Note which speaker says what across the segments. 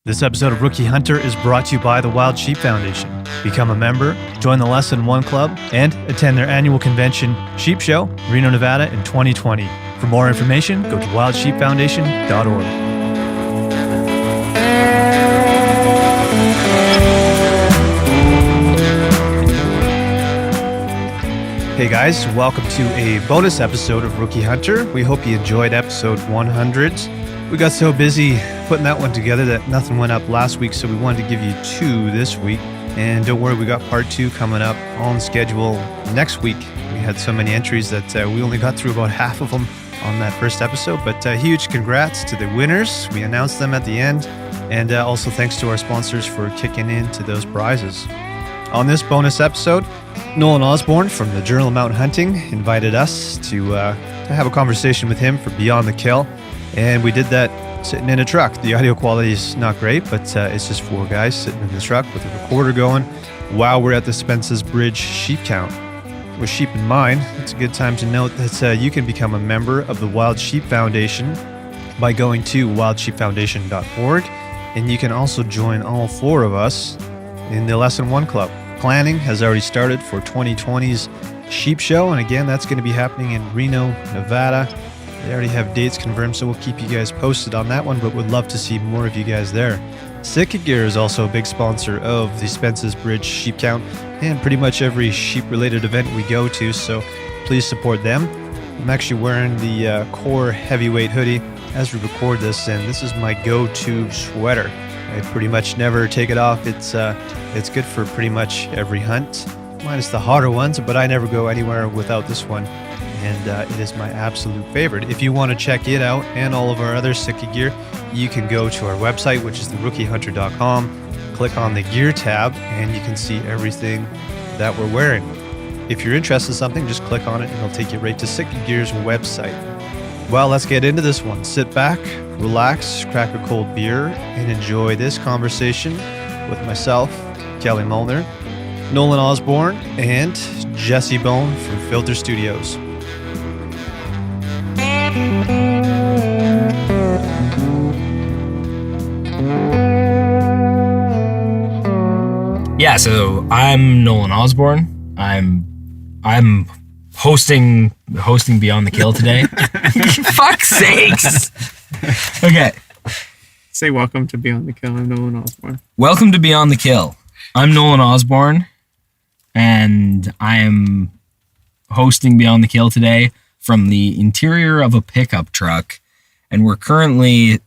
Speaker 1: This episode of Rookie Hunter is brought to you by the Wild Sheep Foundation. Become a member, join the Lesson 1 Club, and attend their annual convention, Sheep Show, Reno, Nevada in 2020. For more information, go to wildsheepfoundation.org. Hey guys, welcome to a bonus episode of Rookie Hunter. We hope you enjoyed episode 100. We got so busy putting that one together that nothing went up last week, so we wanted to give you 2 this week. And don't worry, we got part 2 coming up on schedule next week. We had so many entries that we only got through about half of them on that first episode, but huge congrats to the winners. We announced them at the end, and also thanks to our sponsors for kicking into those prizes. On this bonus episode, Nolan Osborne from the Journal of Mountain Hunting invited us to have a conversation with him for Beyond the Kill. And we did that sitting in a truck. The audio quality is not great, but it's just 4 guys sitting in the truck with a recorder going while we're at the Spence's Bridge sheep count. With sheep in mind, it's a good time to note that you can become a member of the Wild Sheep Foundation by going to wildsheepfoundation.org. And you can also join all 4 of us in the Lesson 1 Club. Planning has already started for 2020's Sheep Show. And again, that's going to be happening in Reno, Nevada. They already have dates confirmed, so we'll keep you guys posted on that one, but would love to see more of you guys there. Sitka Gear is also a big sponsor of the Spence's Bridge Sheep Count and pretty much every sheep-related event we go to, so please support them. I'm actually wearing the Core Heavyweight hoodie as we record this, and this is my go-to sweater. I pretty much never take it off. It's good for pretty much every hunt, minus the hotter ones, but I never go anywhere without this one. And it is my absolute favorite. If you want to check it out and all of our other Sitka gear, you can go to our website, which is therookieHunter.com, click on the gear tab, and you can see everything that we're wearing. If you're interested in something, just click on it and it'll take you right to Sitka Gear's website. Well, let's get into this one. Sit back, relax, crack a cold beer, and enjoy this conversation with myself, Kelly Molnar, Nolan Osborne, and Jesse Bone from Filter Studios.
Speaker 2: Yeah, so I'm Nolan Osborne. I'm hosting Beyond the Kill today. Fuck's sakes. Okay.
Speaker 3: Say welcome to Beyond the Kill. I'm Nolan Osborne.
Speaker 2: Welcome to Beyond the Kill. I'm Nolan Osborne, and I am hosting Beyond the Kill today from the interior of a pickup truck, and we're currently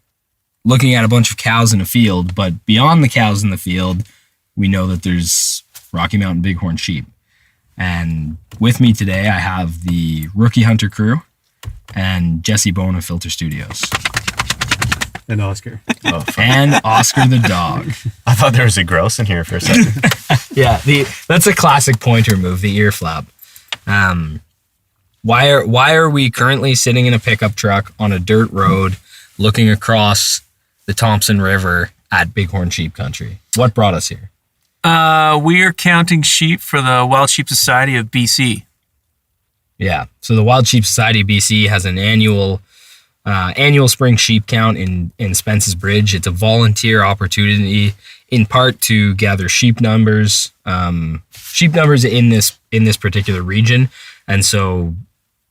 Speaker 2: looking at a bunch of cows in a field, but beyond the cows in the field, we know that there's Rocky Mountain Bighorn sheep. And with me today, I have the Rookie Hunter crew and Jesse Bone of Filter Studios.
Speaker 1: And Oscar.
Speaker 2: Oh, and Oscar the dog.
Speaker 4: I thought there was a grouse in here for a second.
Speaker 2: Yeah, that's a classic pointer move, the ear flap. Why are we currently sitting in a pickup truck on a dirt road looking across the Thompson River at Bighorn Sheep Country? What brought us here?
Speaker 3: We are counting sheep for the Wild Sheep Society of BC.
Speaker 2: Yeah, so the Wild Sheep Society of BC has an annual spring sheep count in Spence's Bridge. It's a volunteer opportunity, in part to gather sheep numbers in this particular region, and so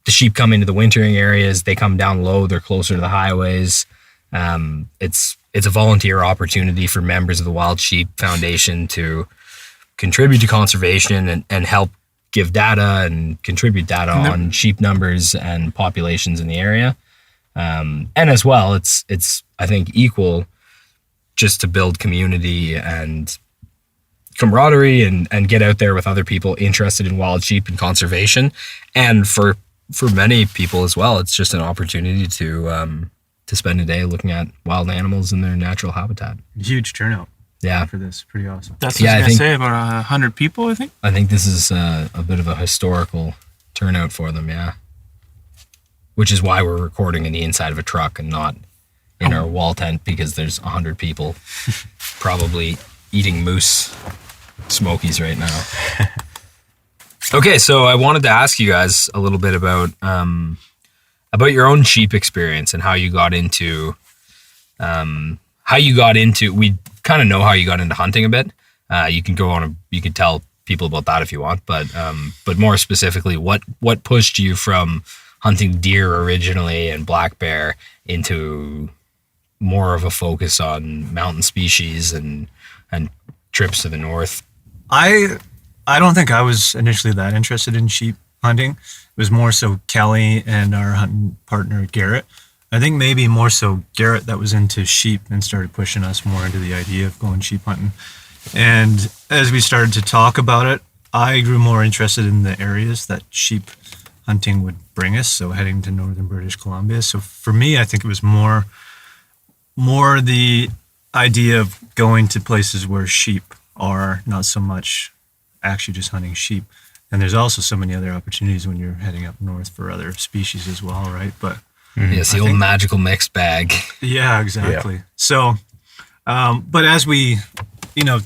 Speaker 2: the sheep come into the wintering areas. They come down low. They're closer to the highways. It's a volunteer opportunity for members of the Wild Sheep Foundation to contribute to conservation and help give data and contribute data on sheep numbers and populations in the area. And as well, it's I think equal just to build community and camaraderie and get out there with other people interested in wild sheep and conservation. And for many people as well, it's just an opportunity to spend a day looking at wild animals in their natural habitat.
Speaker 1: Huge turnout.
Speaker 2: Yeah.
Speaker 1: For this. Pretty awesome.
Speaker 3: That's what I was going to say, about 100 people, I think.
Speaker 2: I think this is a bit of a historical turnout for them, yeah. Which is why we're recording in the inside of a truck and not in our wall tent, because there's 100 people probably eating moose smokies right now. Okay, so I wanted to ask you guys a little bit about your own sheep experience and how you got into how you got into, we kind of know how you got into hunting a bit. You can you can tell people about that if you want, but more specifically, what pushed you from hunting deer originally and black bear into more of a focus on mountain species and trips to the north?
Speaker 1: I don't think I was initially that interested in sheep hunting. It was more so Kelly and our hunting partner Garrett. I think maybe more so Garrett that was into sheep and started pushing us more into the idea of going sheep hunting. And as we started to talk about it, I grew more interested in the areas that sheep hunting would bring us, so heading to northern British Columbia. So for me, I think it was more the idea of going to places where sheep are, not so much actually just hunting sheep. And there's also so many other opportunities when you're heading up north for other species as well, right? But
Speaker 2: yes, the old magical mixed bag.
Speaker 1: Yeah, exactly. Yeah. So, but as we,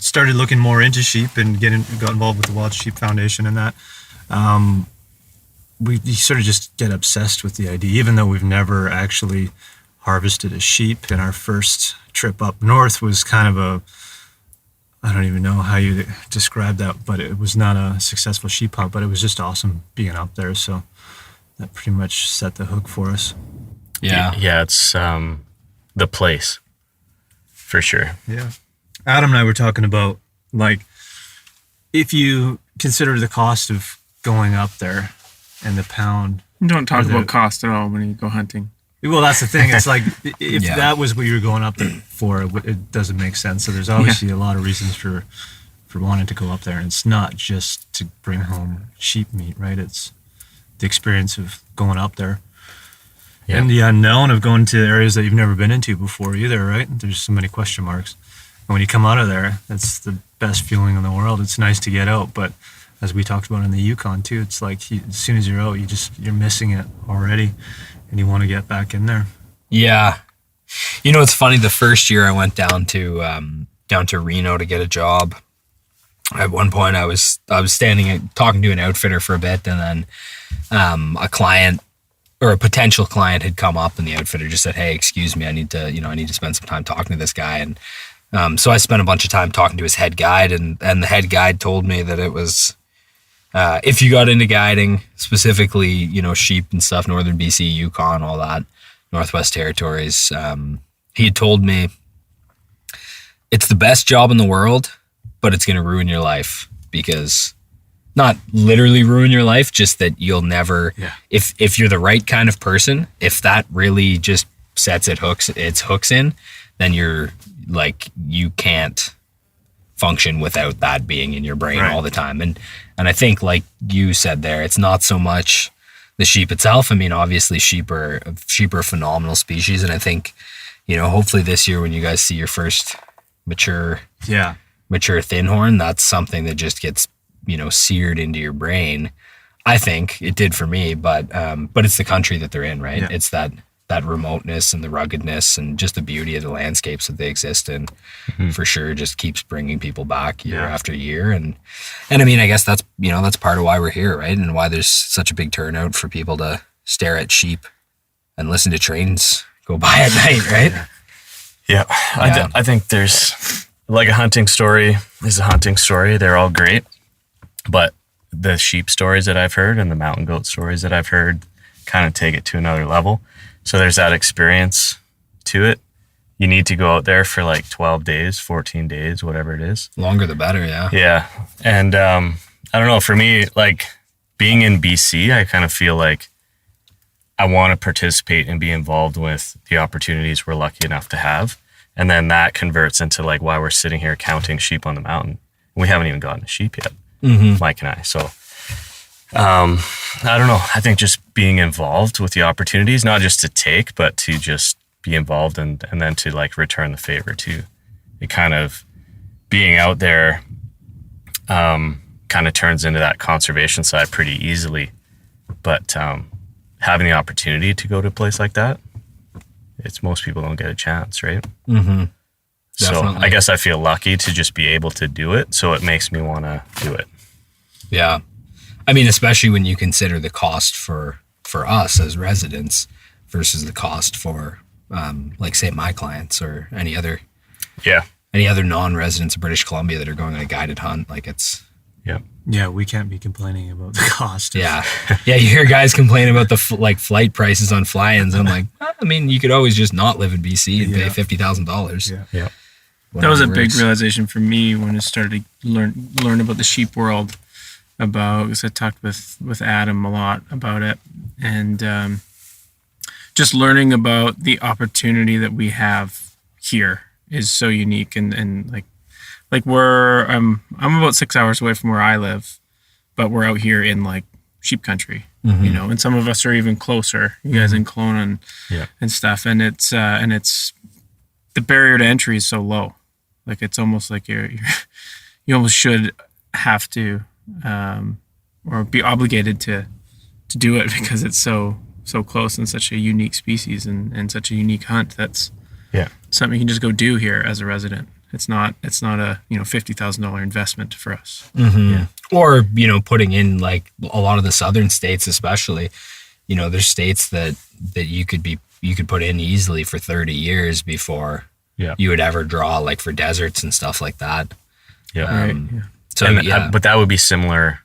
Speaker 1: started looking more into sheep and got involved with the Wild Sheep Foundation and that, we sort of just get obsessed with the idea, even though we've never actually harvested a sheep. And our first trip up north was kind of I don't even know how you describe that, but it was not a successful sheep hunt, but it was just awesome being up there. So that pretty much set the hook for us.
Speaker 2: Yeah.
Speaker 4: Yeah, it's the place for sure.
Speaker 1: Yeah. Adam and I were talking about, like, if you consider the cost of going up there and the pound.
Speaker 3: Don't talk about cost at all when you go hunting.
Speaker 1: Well, that's the thing. It's like, if that was what you were going up there for, it doesn't make sense. So there's obviously a lot of reasons for wanting to go up there. And it's not just to bring home sheep meat, right? It's the experience of going up there. Yeah. And the unknown of going to areas that you've never been into before either, right? There's so many question marks. And when you come out of there, that's the best feeling in the world. It's nice to get out, but as we talked about in the Yukon too, it's like as soon as you're out, you're missing it already, and you want to get back in there.
Speaker 2: Yeah, it's funny. The first year I went down to Reno to get a job. At one point, I was standing and talking to an outfitter for a bit, and then a client or a potential client had come up, and the outfitter just said, "Hey, excuse me, I need to spend some time talking to this guy." And so I spent a bunch of time talking to his head guide, and the head guide told me that it was, if you got into guiding, specifically, sheep and stuff, northern BC, Yukon, all that, Northwest Territories, he had told me it's the best job in the world, but it's going to ruin your life, because not literally ruin your life, just that you'll never, if you're the right kind of person, if that really just sets its hooks in, then you can't function without that being in your brain all the time. And I think, like you said there, it's not so much the sheep itself. I mean, obviously sheep are a phenomenal species. And I think, hopefully this year when you guys see your first mature thin horn, that's something that just gets, seared into your brain. I think it did for me, but it's the country that they're in, right? Yeah. It's that remoteness and the ruggedness and just the beauty of the landscapes that they exist in, for sure, just keeps bringing people back year after year. And I mean, I guess that's part of why we're here, right? And why there's such a big turnout for people to stare at sheep and listen to trains go by at night, right?
Speaker 4: Yeah. I think there's, like, a hunting story is a hunting story. They're all great. But the sheep stories that I've heard and the mountain goat stories that I've heard kind of take it to another level. So there's that experience to it. You need to go out there for like 12 days, 14 days, whatever it is.
Speaker 2: Longer the better, yeah.
Speaker 4: Yeah. And I don't know, for me, like, being in BC, I kind of feel like I want to participate and be involved with the opportunities we're lucky enough to have. And then that converts into, like, why we're sitting here counting sheep on the mountain. We haven't even gotten a sheep yet, Mike and I. So I don't know. I think just being involved with the opportunities, not just to take, but to just be involved and then to, like, return the favor too. It kind of, being out there kind of turns into that conservation side pretty easily. But having the opportunity to go to a place like that, most people don't get a chance, right?
Speaker 2: Mm-hmm.
Speaker 4: So I guess I feel lucky to just be able to do it. So it makes me want to do it.
Speaker 2: Yeah. I mean, especially when you consider the cost for us as residents versus the cost for, like, say, my clients or any other
Speaker 4: Yeah.
Speaker 2: any other non-residents of British Columbia that are going on a guided hunt. Like it's,
Speaker 3: Yeah, we can't be complaining about the cost.
Speaker 2: yeah. You hear guys complain about the flight prices on fly-ins. I'm like, I mean, you could always just not live in BC and pay $50,000.
Speaker 3: Yeah.
Speaker 2: Whatever
Speaker 3: That was a big
Speaker 2: works.
Speaker 3: realization for me when I started to learn about the sheep world. Because I talked with Adam a lot about it, and just learning about the opportunity that we have here is so unique. And like I'm about 6 hours away from where I live, but we're out here in like sheep country,
Speaker 2: Mm-hmm.
Speaker 3: you know, and some of us are even closer. You guys in Kelowna and stuff, and it's the barrier to entry is so low. Like it's almost like you almost should have to or be obligated to do it because it's so close and such a unique species and such a unique hunt. That's something you can just go do here as a resident. It's not a $50,000 investment for us.
Speaker 2: Mm-hmm. Or putting in like a lot of the southern states, especially, there's states that you could put in easily for 30 years before you would ever draw, like for deserts and stuff like that. So
Speaker 4: but that would be similar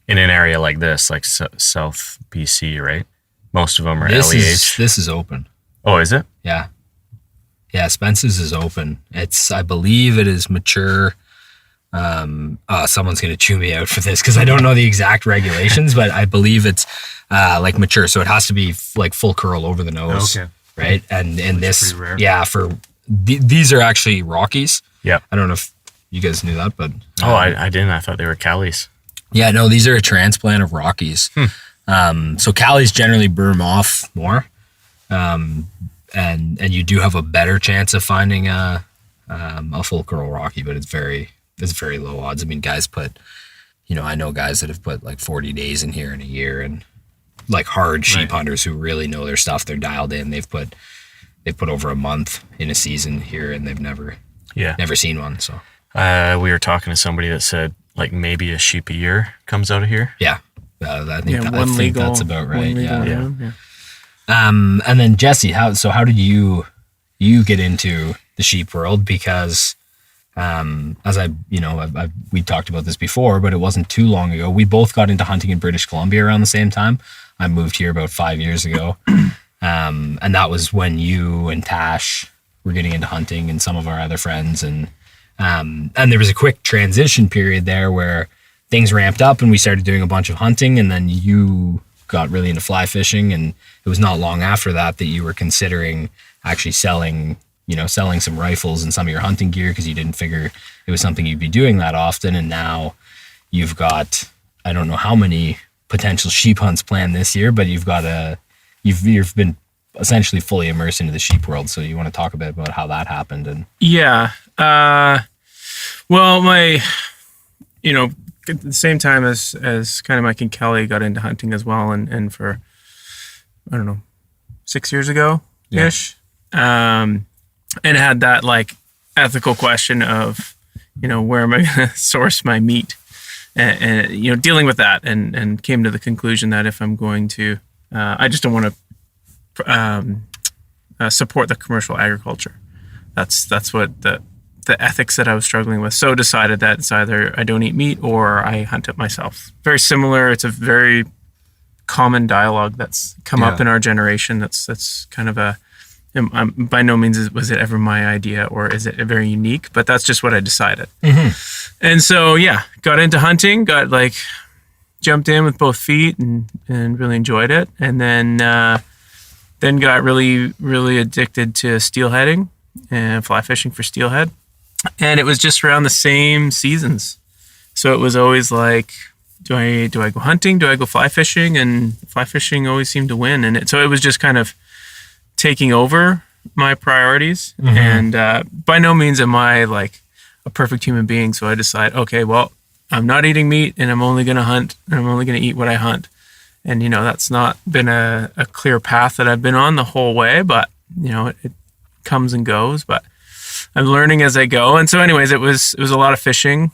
Speaker 4: in an area like this, like South BC, right? Most of them are LEH.
Speaker 2: This is open.
Speaker 4: Oh, is it?
Speaker 2: Yeah. Yeah, Spence's is open. I believe it is mature. Someone's going to chew me out for this because I don't know the exact regulations, but I believe it's like mature. So it has to be like full curl over the nose.
Speaker 3: Okay.
Speaker 2: Right. And this,
Speaker 3: pretty rare.
Speaker 2: yeah, these are actually Rockies.
Speaker 4: Yeah.
Speaker 2: I don't know if you guys knew that, but.
Speaker 4: I didn't. I thought they were Callies.
Speaker 2: Yeah, no, these are a transplant of Rockies. So Callies generally burn off more. And you do have a better chance of finding a full curl Rocky, but it's very low odds. I mean, guys put, I know guys that have put like 40 days in here in a year, and like hard sheep hunters who really know their stuff, they're dialed in. They've put over a month in a season here, and they've never seen one. So
Speaker 4: we were talking to somebody that said like maybe a sheep a year comes out of here.
Speaker 2: yeah, I think that's about right. Yeah. And then Jesse, how did you get into the sheep world? Because as we talked about this before, but it wasn't too long ago. We both got into hunting in British Columbia around the same time. I moved here about 5 years ago, and that was when you and Tash were getting into hunting, and some of our other friends, and there was a quick transition period there where things ramped up, and we started doing a bunch of hunting, and then you got really into fly fishing, and it was not long after that you were considering actually selling some rifles and some of your hunting gear because you didn't figure it was something you'd be doing that often. And now you've got, I don't know how many potential sheep hunts planned this year, but you've been essentially fully immersed into the sheep world. So you want to talk a bit about how that happened? And
Speaker 3: well, my, at the same time as kind of Mike and Kelly got into hunting as well, and for, I don't know, 6 years ago ish, and had that like ethical question of, where am I going to source my meat, and dealing with that, and came to the conclusion that if I'm going to, I just don't want to support the commercial agriculture. That's what the ethics that I was struggling with. So decided that it's either I don't eat meat or I hunt it myself. Very similar. It's a very common dialogue that's come up in our generation. That's kind of by no means was it ever my idea, or is it very unique, but that's just what I decided. Mm-hmm. And so, got into hunting, jumped in with both feet and really enjoyed it. And then got really, really addicted to steelheading and fly fishing for steelhead. And it was just around the same seasons. So it was always like, do I go hunting? Do I go fly fishing? And fly fishing always seemed to win. So it was just kind of taking over my priorities. Mm-hmm. And by no means am I like a perfect human being. So I decide, okay, well, I'm not eating meat, and I'm only going to hunt, and I'm only going to eat what I hunt. And, that's not been a clear path that I've been on the whole way, but, it comes and goes. But I'm learning as I go. And so anyways, it was a lot of fishing,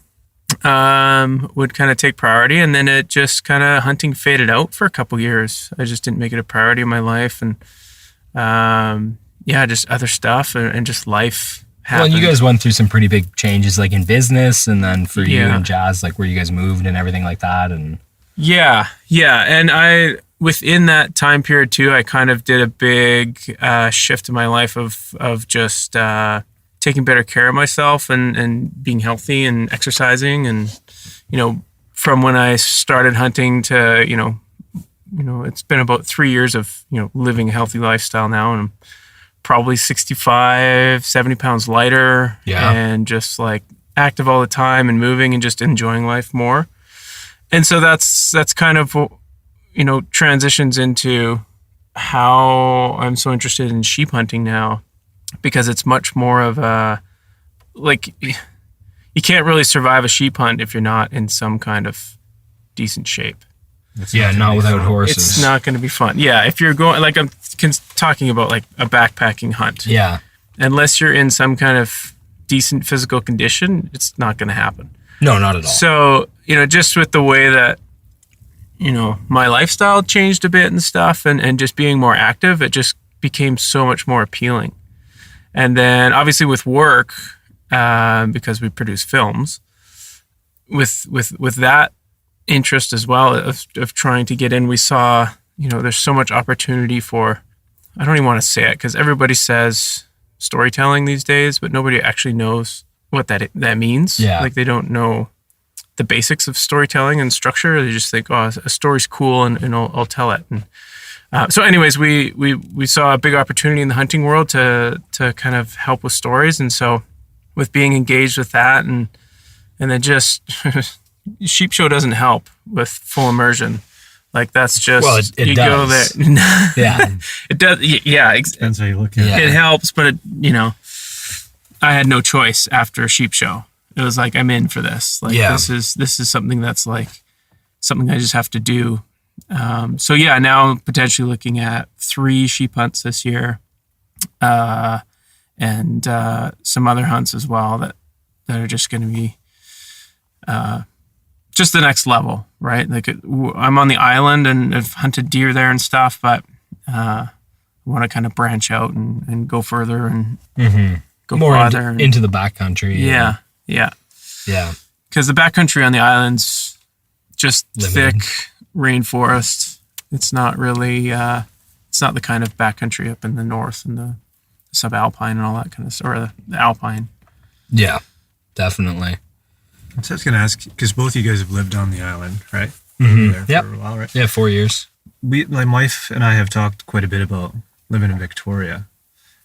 Speaker 3: would kind of take priority. And then it just kind of hunting faded out for a couple years. I just didn't make it a priority in my life. And, just other stuff and just life happened.
Speaker 2: Well, you guys went through some pretty big changes, like in business, and then for you
Speaker 3: Yeah.
Speaker 2: and Jazz, like where you guys moved and everything like that. And
Speaker 3: Yeah, and within that time period too, I kind of did a big shift in my life of just taking better care of myself and being healthy and exercising, and from when I started hunting to it's been about 3 years of living a healthy lifestyle now, and I'm probably 65, 70 pounds lighter, and just like active all the time and moving and just enjoying life more. And so that's kind of, transitions into how I'm so interested in sheep hunting now, because it's much more of you can't really survive a sheep hunt if you're not in some kind of decent shape.
Speaker 2: not without horses.
Speaker 3: It's not going to be fun. Yeah, if you're going, like I'm talking about like a backpacking hunt.
Speaker 2: Yeah.
Speaker 3: Unless you're in some kind of decent physical condition, it's not going to happen.
Speaker 2: No, not at all.
Speaker 3: So, just with the way that, my lifestyle changed a bit and stuff, and just being more active, it just became so much more appealing. And then obviously with work, because we produce films, with that interest as well of trying to get in, we saw, there's so much opportunity for, I don't even want to say it because everybody says storytelling these days, but nobody actually knows what that means.
Speaker 2: Yeah.
Speaker 3: Like they don't know the basics of storytelling and structure. They just think, oh, a story's cool and I'll tell it. And so anyways, we saw a big opportunity in the hunting world to kind of help with stories. And so with being engaged with that and then just sheep show doesn't help with full immersion. Like that's just,
Speaker 2: well, it
Speaker 3: you
Speaker 2: does.
Speaker 3: go there.
Speaker 2: Yeah.
Speaker 3: It does. Yeah.
Speaker 1: Depends how you look at
Speaker 2: Yeah.
Speaker 1: it.
Speaker 3: It helps, but I had no choice after sheep show. It was like, I'm in for this. Like this is something that's like something I just have to do. So yeah, now potentially looking at 3 sheep hunts this year, and some other hunts as well that are just going to be just the next level, right? Like I'm on the island and I've hunted deer there and stuff, but I want to kind of branch out and go further and go
Speaker 2: More
Speaker 3: farther.
Speaker 2: into the backcountry.
Speaker 3: Yeah.
Speaker 2: Yeah.
Speaker 3: Because the backcountry on the islands, just
Speaker 2: Limited.
Speaker 3: thick rainforest. It's not really, it's not the kind of backcountry up in the north and the subalpine and all that kind of stuff, or the alpine.
Speaker 2: Yeah, definitely.
Speaker 1: So I was going to ask, because both of you guys have lived on the island, right?
Speaker 2: Mhm.
Speaker 1: There
Speaker 2: Yep.
Speaker 1: for a while, right?
Speaker 2: Yeah, 4 years.
Speaker 1: My wife and I have talked quite a bit about living in Victoria.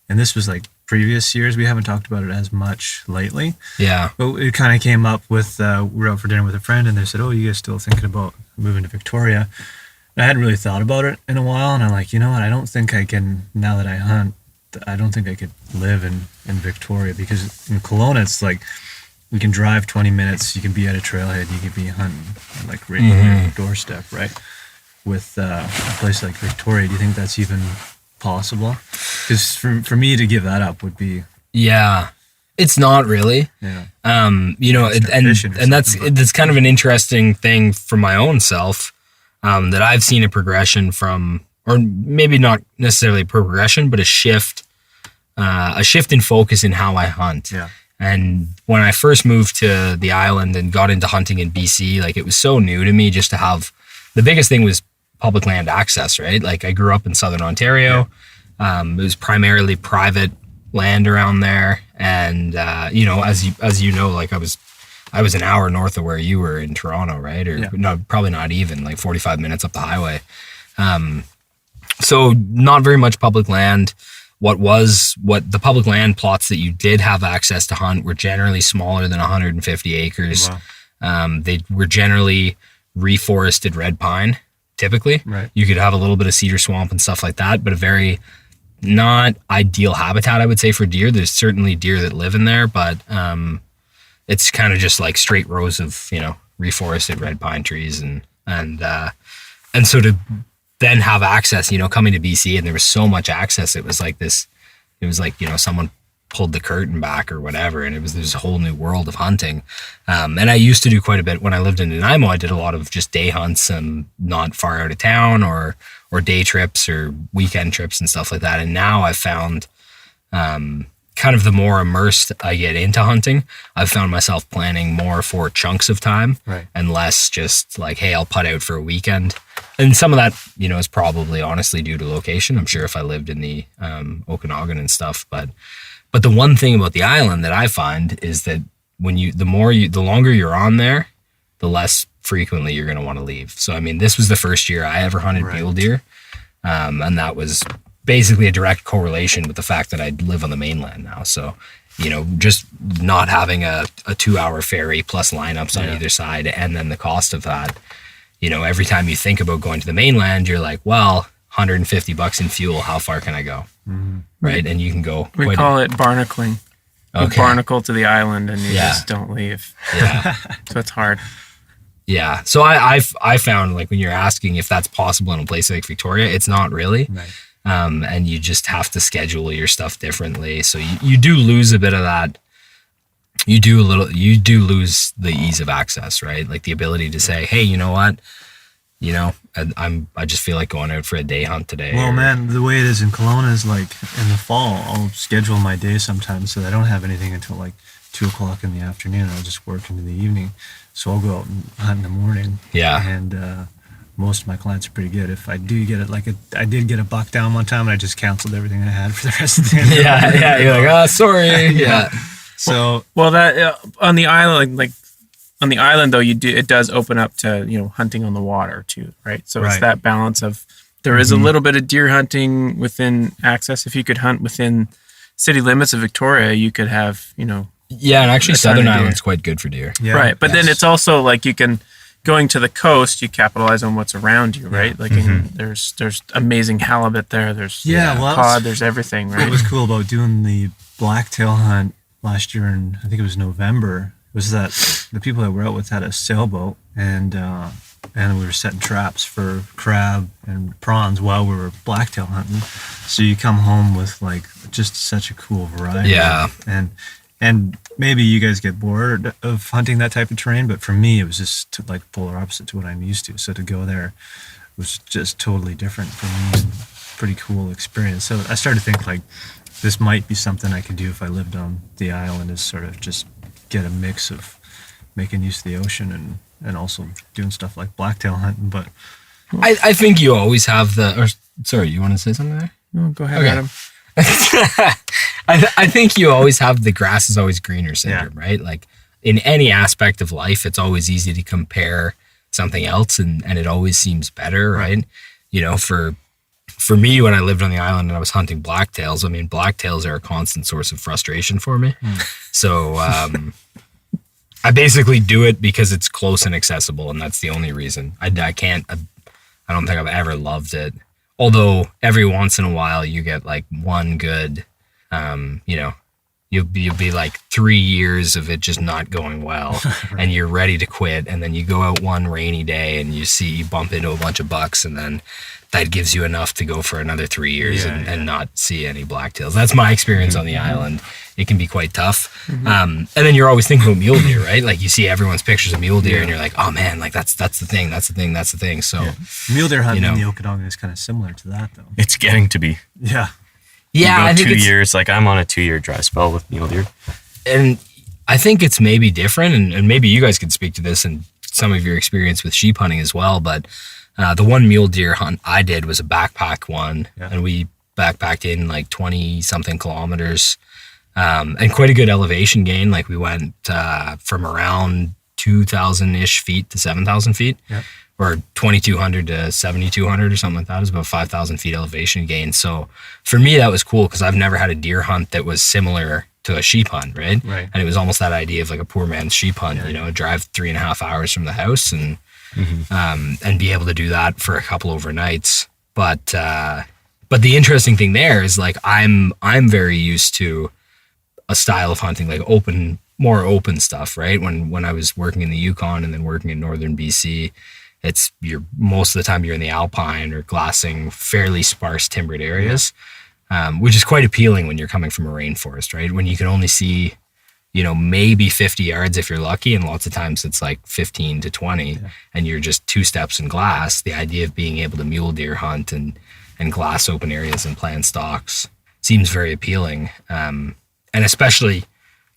Speaker 1: And this was like previous years. We haven't talked about it as much lately.
Speaker 2: Yeah.
Speaker 1: But it kind of came up with, we were out for dinner with a friend and they said, oh, you guys still thinking about moving to Victoria? And I hadn't really thought about it in a while. And I'm like, you know what? I don't think I can, now that I hunt, I don't think I could live in Victoria, because in Kelowna, it's like, we can drive 20 minutes, you can be at a trailhead, you can be hunting, like right on your doorstep, right? With a place like Victoria, do you think that's even possible? Because for me to give that up would be,
Speaker 2: Yeah. It's not really.
Speaker 1: yeah.
Speaker 2: And
Speaker 1: tradition or
Speaker 2: that's
Speaker 1: something,
Speaker 2: that's kind of an interesting thing for my own self, that I've seen a progression from, or maybe not necessarily a progression, but a shift in focus in how I hunt.
Speaker 1: Yeah.
Speaker 2: And when I first moved to the island and got into hunting in BC, like it was so new to me just to have, the biggest thing was public land access, right? Like I grew up in Southern Ontario. It was primarily private land around there. And, as you know, like I was an hour north of where you were in Toronto, right? Or no, probably not even, like 45 minutes up the highway. So not very much public land. What the public land plots that you did have access to hunt were generally smaller than 150 acres.
Speaker 1: Wow.
Speaker 2: They were generally reforested red pine, typically.
Speaker 1: Right.
Speaker 2: You could have a little bit of cedar swamp and stuff like that, but a very not ideal habitat, I would say, for deer. There's certainly deer that live in there, but it's kind of just like straight rows of, reforested red pine trees and so to then have access, coming to BC, and there was so much access. It was like someone pulled the curtain back or whatever, and there's a whole new world of hunting. And I used to do quite a bit when I lived in Nanaimo. I did a lot of just day hunts, not far out of town, or day trips or weekend trips and stuff like that. And now I've found, kind kind of the more immersed I get into hunting, I've found myself planning more for chunks of time and less just like, hey, I'll put out for a weekend. And some of that, is probably honestly due to location. I'm sure if I lived in the Okanagan and stuff, but the one thing about the island that I find is that the longer you're on there, the less frequently you're going to want to leave. So, I mean, this was the first year I ever hunted mule deer. And that was basically a direct correlation with the fact that I live on the mainland now. So, just not having a 2-hour ferry plus lineups on either side, and then the cost of that, every time you think about going to the mainland, you're like, well, $150 in fuel, how far can I go? Mm-hmm. Right. And you can go.
Speaker 3: We call it barnacling. You barnacle to the island and you just don't leave.
Speaker 2: Yeah.
Speaker 3: So it's hard.
Speaker 2: Yeah. So I found, like, when you're asking if that's possible in a place like Victoria, it's not really. Right. And you just have to schedule your stuff differently. So you do lose a bit of that. You do lose the ease of access, right? Like the ability to say, hey, you know what? I just feel like going out for a day hunt today.
Speaker 1: Well, man, the way it is in Kelowna is like in the fall, I'll schedule my day sometimes so that I don't have anything until like 2:00 in the afternoon. I'll just work into the evening. So I'll go out and hunt in the morning.
Speaker 2: Yeah.
Speaker 1: And most of my clients are pretty good. If I do get I did get a buck down one time and I just canceled everything I had for the rest of the day.
Speaker 2: Yeah. You're like, sorry. Yeah.
Speaker 1: So,
Speaker 3: well, that on the island, though, it does open up to, hunting on the water too, right? So it's that balance of, there is a little bit of deer hunting within access. If you could hunt within city limits of Victoria, you could have,
Speaker 2: Yeah, and actually Southern Island's quite good for deer.
Speaker 1: Yeah.
Speaker 3: Right, but then it's also like going to the coast, you capitalize on what's around you, right? Like there's amazing halibut there, there's cod, there's everything, right?
Speaker 1: What was cool about doing the blacktail hunt last year in, I think it was November, was that the people that we're out with had a sailboat and we were setting traps for crab and prawns while we were blacktail hunting. So you come home with like just such a cool variety.
Speaker 2: Yeah.
Speaker 1: And maybe you guys get bored of hunting that type of terrain, but for me, it was just like polar opposite to what I'm used to. So to go there was just totally different for me and pretty cool experience. So I started to think like this might be something I could do if I lived on the island, is sort of just get a mix of making use of the ocean and also doing stuff like blacktail hunting. But
Speaker 2: I think you always have sorry, you want to say something there?
Speaker 3: No, go ahead, Adam.
Speaker 2: I think you always have the grass is always greener syndrome, right? Like in any aspect of life, it's always easy to compare something else and it always seems better, right? For me, when I lived on the island and I was hunting blacktails, I mean, blacktails are a constant source of frustration for me. So I basically do it because it's close and accessible, and that's the only reason. I don't think I've ever loved it. Although every once in a while you get like one good, you'll be like 3 years of it just not going well and you're ready to quit. And then you go out one rainy day and you bump into a bunch of bucks, and then that gives you enough to go for another 3 years and not see any blacktails. That's my experience on the island. It can be quite tough. And then you're always thinking about mule deer, right? Like you see everyone's pictures of mule deer and you're like, oh man, like that's the thing. So
Speaker 1: mule deer hunting in the Okanagan is kind of similar to that though.
Speaker 4: It's getting to be.
Speaker 1: Yeah.
Speaker 2: Yeah,
Speaker 4: I think 2 years. Like I'm on a 2-year dry spell with mule deer.
Speaker 2: And I think it's maybe different, and maybe you guys could speak to this and some of your experience with sheep hunting as well, but the one mule deer hunt I did was a backpack one, and we backpacked in like 20 something kilometers, and quite a good elevation gain. Like we went from around 2,000-ish feet to 7,000 feet, or 2,200 to 7,200 or something like that. It was about 5,000 feet elevation gain. So for me, that was cool because I've never had a deer hunt that was similar to a sheep hunt, right? And it was almost that idea of like a poor man's sheep hunt, drive 3.5 hours from the house and be able to do that for a couple overnights. But the interesting thing there is like I'm very used to a style of hunting, like more open stuff, right? When I was working in the Yukon and then working in northern BC, most of the time you're in the alpine or glassing fairly sparse timbered areas, which is quite appealing when you're coming from a rainforest, right? When you can only see, maybe 50 yards if you're lucky, and lots of times it's like 15 to 20, and you're just 2 steps in glass. The idea of being able to mule deer hunt and glass open areas and plant stalks seems very appealing. especially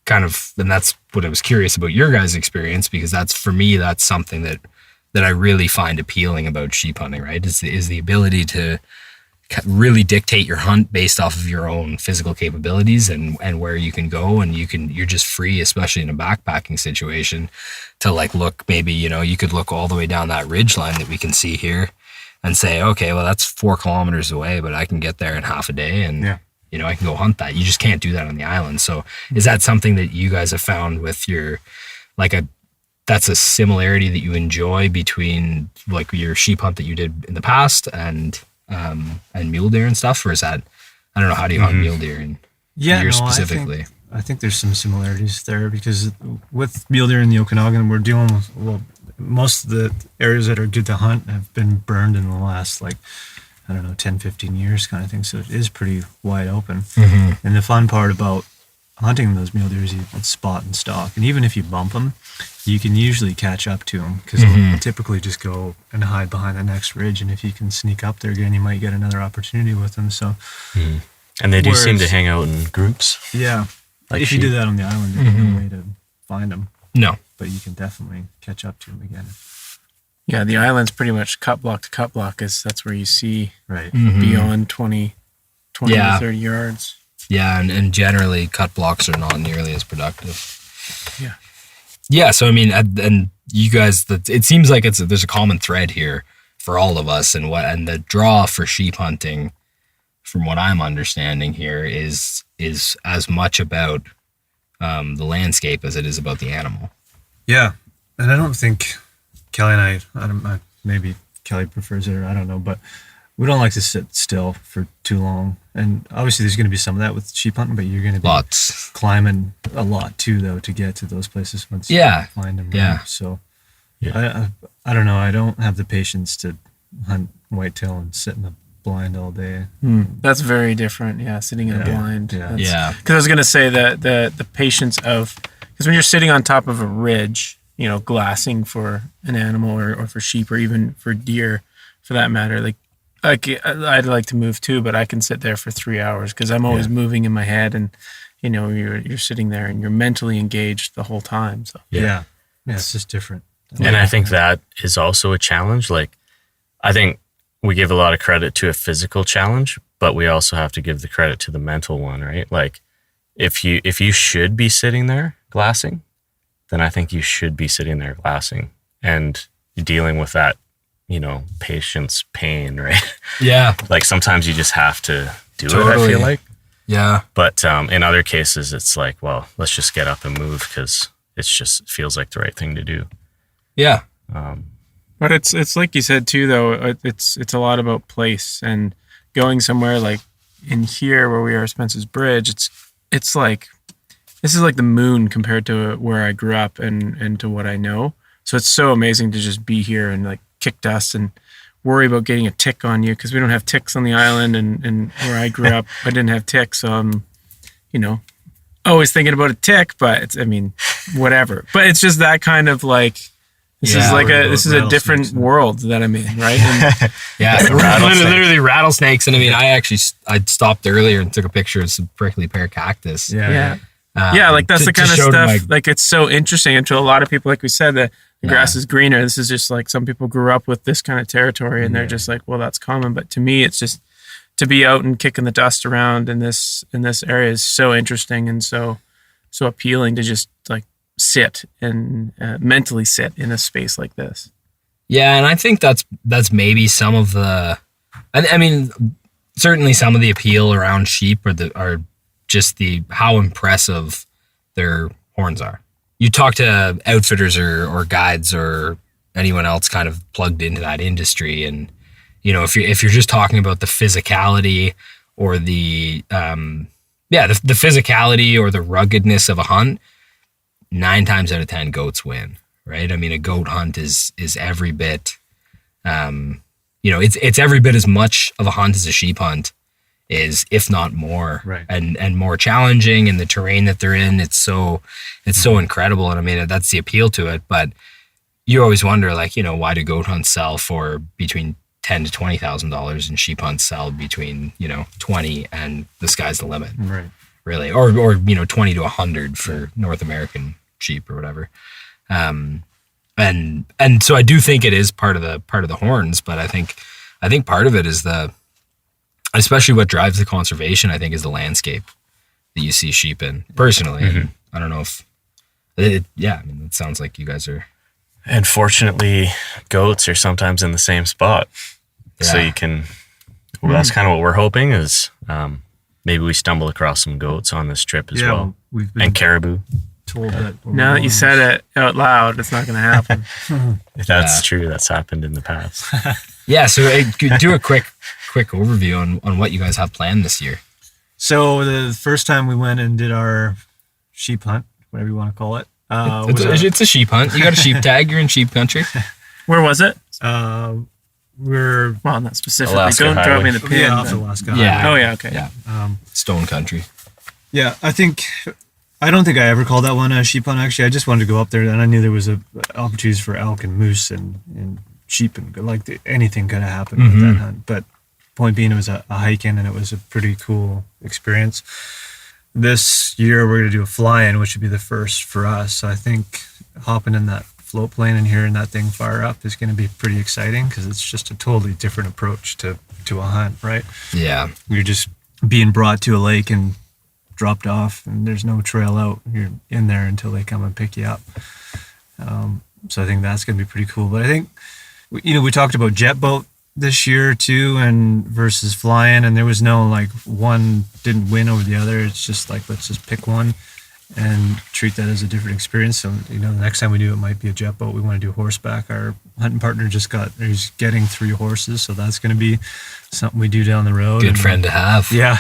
Speaker 2: kind of, and that's what I was curious about your guys' experience, because that's, for me, that's something that I really find appealing about sheep hunting, right? Is the ability to really dictate your hunt based off of your own physical capabilities and where you can go, and you're just free, especially in a backpacking situation, to like look, maybe, you could look all the way down that ridge line that we can see here and say, okay, well, that's 4 kilometers away, but I can get there in half a day, and I can go hunt that. You just can't do that on the island. So is that something that you guys have found with your, that's a similarity that you enjoy between like your sheep hunt that you did in the past and mule deer and stuff? Or is that, I don't know, how do you hunt mule deer and deer specifically?
Speaker 1: I think there's some similarities there, because with mule deer in the Okanagan, we're dealing with, well, most of the areas that are good to hunt have been burned in the last 10, 15 years kind of thing. So it is pretty wide open. And the fun part about hunting those mule deer is you spot and stalk. And even if you bump them, you can usually catch up to them, because they'll typically just go and hide behind the next ridge. And if you can sneak up there again, you might get another opportunity with them. So,
Speaker 4: and they do seem to hang out in groups.
Speaker 1: Yeah. Like if you did that on the island, there's no way to find them.
Speaker 2: No.
Speaker 1: But you can definitely catch up to them again.
Speaker 3: Yeah, the island's pretty much cut block to cut block. That's where you see beyond 20 to 30 yards.
Speaker 2: Yeah, and generally cut blocks are not nearly as productive.
Speaker 3: Yeah.
Speaker 2: Yeah, so I mean, and you guys, it seems like there's a common thread here for all of us, and the draw for sheep hunting, from what I'm understanding here, is as much about the landscape as it is about the animal.
Speaker 1: Yeah, and I don't think Kelly and I maybe Kelly prefers it, or I don't know, but we don't like to sit still for too long. And obviously there's going to be some of that with sheep hunting, but you're going to be climbing a lot too, though, to get to those places once you find them.
Speaker 2: Yeah.
Speaker 1: Right? So I don't know. I don't have the patience to hunt whitetail and sit in a blind all day.
Speaker 3: That's very different. Yeah, sitting in a blind.
Speaker 2: Yeah.
Speaker 3: Because I was going to say that the patience of, because when you're sitting on top of a ridge, glassing for an animal or for sheep or even for deer, for that matter, I'd like to move too, but I can sit there for 3 hours because I'm always moving in my head, and you're sitting there and you're mentally engaged the whole time. So
Speaker 1: yeah, it's just different.
Speaker 4: And I think that is also a challenge. Like, I think we give a lot of credit to a physical challenge, but we also have to give the credit to the mental one, right? Like, if you should be sitting there glassing, then I think you should be sitting there glassing and dealing with that, patience, pain, right?
Speaker 2: Yeah.
Speaker 4: Like, sometimes you just have to do it,
Speaker 2: Totally.
Speaker 4: I feel like.
Speaker 2: Yeah.
Speaker 4: But in other cases, it's like, well, let's just get up and move because it feels like the right thing to do.
Speaker 2: Yeah.
Speaker 3: But it's like you said too, though. It's a lot about place and going somewhere like in here where we are, Spence's Bridge. It's like, this is like the moon compared to where I grew up and to what I know. So it's so amazing to just be here and like kick dust and worry about getting a tick on you, because we don't have ticks on the island, and where I grew up, I didn't have ticks. So I'm, always thinking about a tick, but whatever. But it's just that kind of like, this is a different world that I'm in, right? And
Speaker 2: literally rattlesnakes. And I stopped earlier and took a picture of some prickly pear cactus.
Speaker 3: Yeah. Like that's the kind of stuff, like it's so interesting. And to a lot of people, like we said, the grass is greener. This is just like, some people grew up with this kind of territory and they're just like, well, that's common. But to me, it's just to be out and kicking the dust around in this area is so interesting and so appealing to just like sit and mentally sit in a space like this.
Speaker 2: Yeah, and I think that's maybe some of the, certainly some of the appeal around sheep are just how impressive their horns are. You talk to outfitters or guides or anyone else kind of plugged into that industry, and if you're just talking about the physicality or the physicality or the ruggedness of a hunt, 9 times out of 10 goats win, right? A goat hunt is every bit, it's every bit as much of a hunt as a sheep hunt is, if not more,
Speaker 1: right.
Speaker 2: and more challenging, and the terrain that they're in, it's so incredible. And that's the appeal to it. But you always wonder, like, why do goat hunts sell for between $10,000 to $20,000 and sheep hunts sell between, 20 and the sky's the limit.
Speaker 1: Right.
Speaker 2: really, or 20 to 100 for North American sheep or whatever. And so I do think it is part of the horns, but I think part of it is especially what drives the conservation, I think, is the landscape that you see sheep in. Personally, I don't know if it sounds like you guys are.
Speaker 4: And fortunately, goats are sometimes in the same spot.
Speaker 2: Yeah.
Speaker 4: So you can, that's kind of what we're hoping is maybe we stumble across some goats on this trip as well.
Speaker 1: We've been
Speaker 4: And caribou.
Speaker 1: told that.
Speaker 3: Now that you said it out loud, it's not going to happen.
Speaker 4: That's true. That's happened in the past.
Speaker 2: Yeah, so do a quick overview on what you guys have planned this year.
Speaker 1: So the first time we went and did our sheep hunt, whatever you want to call it.
Speaker 2: It's a sheep hunt. You got a sheep tag. You're in sheep country.
Speaker 3: Where was it?
Speaker 1: We're
Speaker 3: Not specifically.
Speaker 4: Alaska
Speaker 3: Don't drop
Speaker 4: Highway.
Speaker 3: me in the pin.
Speaker 1: off Alaska.
Speaker 2: Yeah.
Speaker 1: Highway.
Speaker 3: Oh, yeah, okay.
Speaker 2: Yeah. Stone country.
Speaker 1: Yeah, I don't think I ever called that one a sheep hunt. Actually, I just wanted to go up there, and I knew there was opportunities for elk and moose and sheep, and anything could have happened with that hunt. But point being, it was a hike in, and it was a pretty cool experience. This year, we're going to do a fly-in, which would be the first for us. So I think hopping in that float plane and hearing that thing fire up is going to be pretty exciting because it's just a totally different approach to a hunt, right?
Speaker 2: Yeah.
Speaker 1: You're just being brought to a lake and dropped off, and there's no trail out. You're in there until they come and pick you up. So I think that's going to be pretty cool. But I think, we talked about jet boat this year too, and versus flying, and there was no one didn't win over the other. It's just let's just pick one and treat that as a different experience. So the next time we do it might be a jet boat. We want to do horseback. Our hunting partner he's getting 3 horses, so that's going to be something we do down the road.
Speaker 2: Good friend to have.
Speaker 1: Yeah.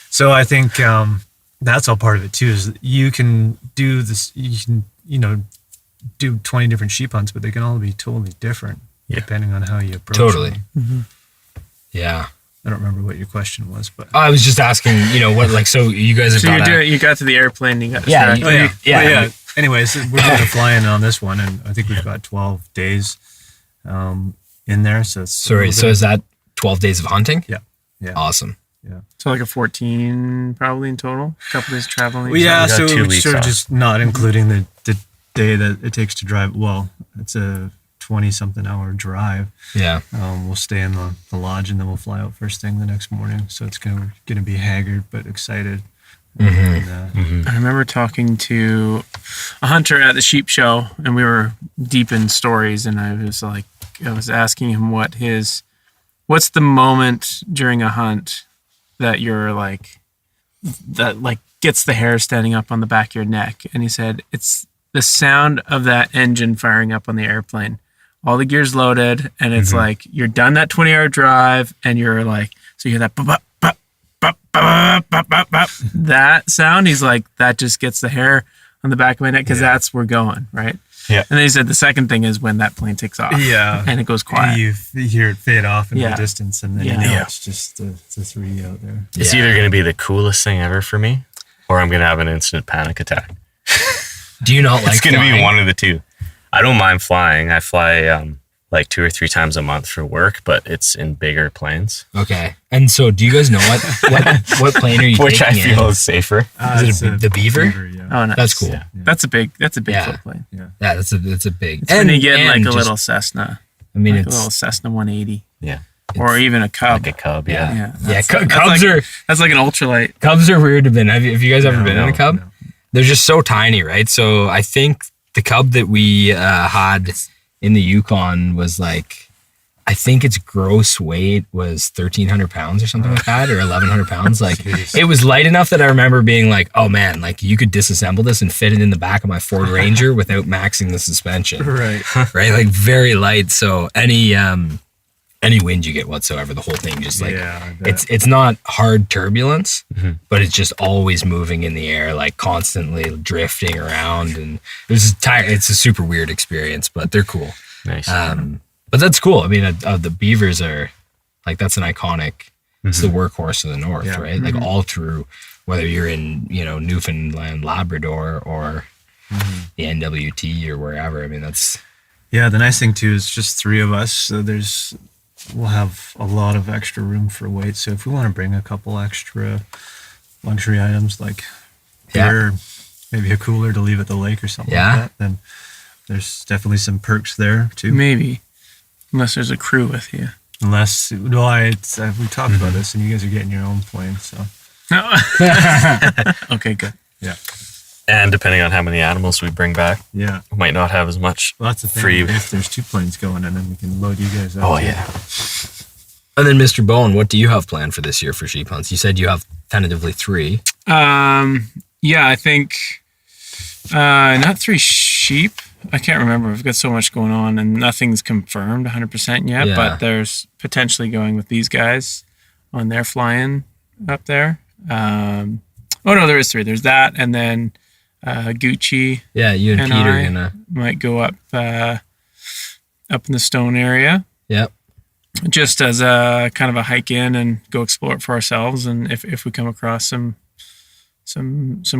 Speaker 1: So I think that's all part of it too. Is you can do this. You can do 20 different sheep hunts, but they can all be totally different depending on how you approach
Speaker 2: Totally.
Speaker 1: them.
Speaker 2: Yeah.
Speaker 1: I don't remember what your question was, but
Speaker 2: I was just asking, so you guys have
Speaker 3: So you got to the airplane, you got
Speaker 2: Yeah,
Speaker 3: distracted.
Speaker 2: yeah.
Speaker 1: Anyways, we're doing a fly-in on this one, and I think we've got 12 days in there. So it's
Speaker 2: Sorry, so is that 12 days of hunting?
Speaker 1: Yeah.
Speaker 2: Awesome.
Speaker 3: So a 14 probably in total. A couple days traveling.
Speaker 1: Well, yeah,
Speaker 4: we got
Speaker 1: so
Speaker 4: 2
Speaker 1: it's
Speaker 4: weeks
Speaker 1: sort of
Speaker 4: off.
Speaker 1: just not including the day that it takes to drive. Well, it's a 20-something hour drive.
Speaker 2: Yeah.
Speaker 1: We'll stay in the lodge, and then we'll fly out first thing the next morning. So it's going to be haggard but excited. And,
Speaker 3: I remember talking to a hunter at the sheep show, and we were deep in stories, and I was asking him what's the moment during a hunt that you're that gets the hair standing up on the back of your neck. And he said, it's the sound of that engine firing up on the airplane. All the gear's loaded, and it's you're done that 20-hour drive, and you're so you hear that bop, bop, bop, bop, bop, bop, bop. That sound, he's that just gets the hair on the back of my neck because that's we're going, right?
Speaker 4: Yeah.
Speaker 3: And then he said the second thing is when that plane takes off.
Speaker 1: Yeah.
Speaker 3: And it goes quiet.
Speaker 1: You hear it fade off in
Speaker 3: Yeah.
Speaker 1: the distance, and then it's just the 3 out there.
Speaker 4: It's either going to be the coolest thing ever for me, or I'm going to have an instant panic attack.
Speaker 2: Do you not like
Speaker 4: It's going to be
Speaker 2: flying?
Speaker 4: one of the two. I don't mind flying. I fly 2 or 3 times a month for work, but it's in bigger planes,
Speaker 2: Okay. And so do you guys know what plane are you
Speaker 4: which I
Speaker 2: taking
Speaker 4: feel
Speaker 2: in?
Speaker 4: is safer.
Speaker 2: Is it the Beaver?
Speaker 1: Yeah.
Speaker 3: Oh, nice.
Speaker 2: That's cool.
Speaker 4: Yeah.
Speaker 3: That's a big
Speaker 2: Yeah.
Speaker 3: foot plane.
Speaker 2: Yeah, that's a big.
Speaker 3: It's when you get
Speaker 2: and
Speaker 3: a
Speaker 2: just-
Speaker 3: little Cessna.
Speaker 2: I mean,
Speaker 3: A
Speaker 2: it's
Speaker 3: little Cessna 180.
Speaker 4: Yeah.
Speaker 3: Or even a Cub.
Speaker 4: Like a Cub,
Speaker 2: yeah.
Speaker 3: Yeah.
Speaker 2: Yeah,
Speaker 3: That's
Speaker 2: Cubs are
Speaker 3: That's like an ultralight.
Speaker 2: Cubs are weird to been. Have you guys ever been in a
Speaker 1: No,
Speaker 2: Cub?
Speaker 1: no.
Speaker 2: They're just so tiny, right? So I think the Cub that we had in the Yukon was I think its gross weight was 1,300 pounds or something like that, or 1,100 pounds. It was light enough that I remember being oh man, you could disassemble this and fit it in the back of my Ford Ranger without maxing the suspension.
Speaker 1: Right.
Speaker 2: Right? Very light. So any wind you get whatsoever, the whole thing just
Speaker 1: Yeah, I bet.
Speaker 2: it's not hard turbulence, but it's just always moving in the air, constantly drifting around, and it's a super weird experience, but they're cool.
Speaker 4: Nice.
Speaker 2: But that's cool. I mean, the Beavers are that's an iconic. It's the workhorse of the North,
Speaker 1: Yeah.
Speaker 2: right? All through, whether you're in Newfoundland, Labrador, or the NWT or wherever. I mean, that's
Speaker 1: Yeah, the nice thing too is just 3 of us, so we'll have a lot of extra room for weight. So if we want to bring a couple extra luxury items like
Speaker 2: Yeah.
Speaker 1: beer, maybe a cooler to leave at the lake or something
Speaker 2: Yeah.
Speaker 1: like that, then there's definitely some perks there too.
Speaker 3: Maybe, unless there's a crew with you.
Speaker 1: Unless, we talked about this, and you guys are getting your own plane, so
Speaker 3: No. Okay, good.
Speaker 1: yeah,
Speaker 4: And depending on how many animals we bring back,
Speaker 1: yeah.
Speaker 4: we might not have as much.
Speaker 1: Well, that's the thing.
Speaker 4: Free.
Speaker 1: If there's 2 planes going, and then we can load you guys up.
Speaker 4: Oh,
Speaker 1: too.
Speaker 4: yeah.
Speaker 2: And then, Mr. Bowen, what do you have planned for this year for sheep hunts? You said you have tentatively 3.
Speaker 3: Yeah, I think not 3 sheep. I can't remember. We've got so much going on, and nothing's confirmed 100% yet.
Speaker 2: Yeah.
Speaker 3: But there's potentially going with these guys on their fly-in up there. Oh no, there is 3. There's that, and then Gucci
Speaker 2: Yeah, you and
Speaker 3: And
Speaker 2: Peter
Speaker 3: I-
Speaker 2: are gonna.
Speaker 3: might go up in the Stone area.
Speaker 2: Yep.
Speaker 3: Just as a kind of a hike in and go explore it for ourselves, and if we come across some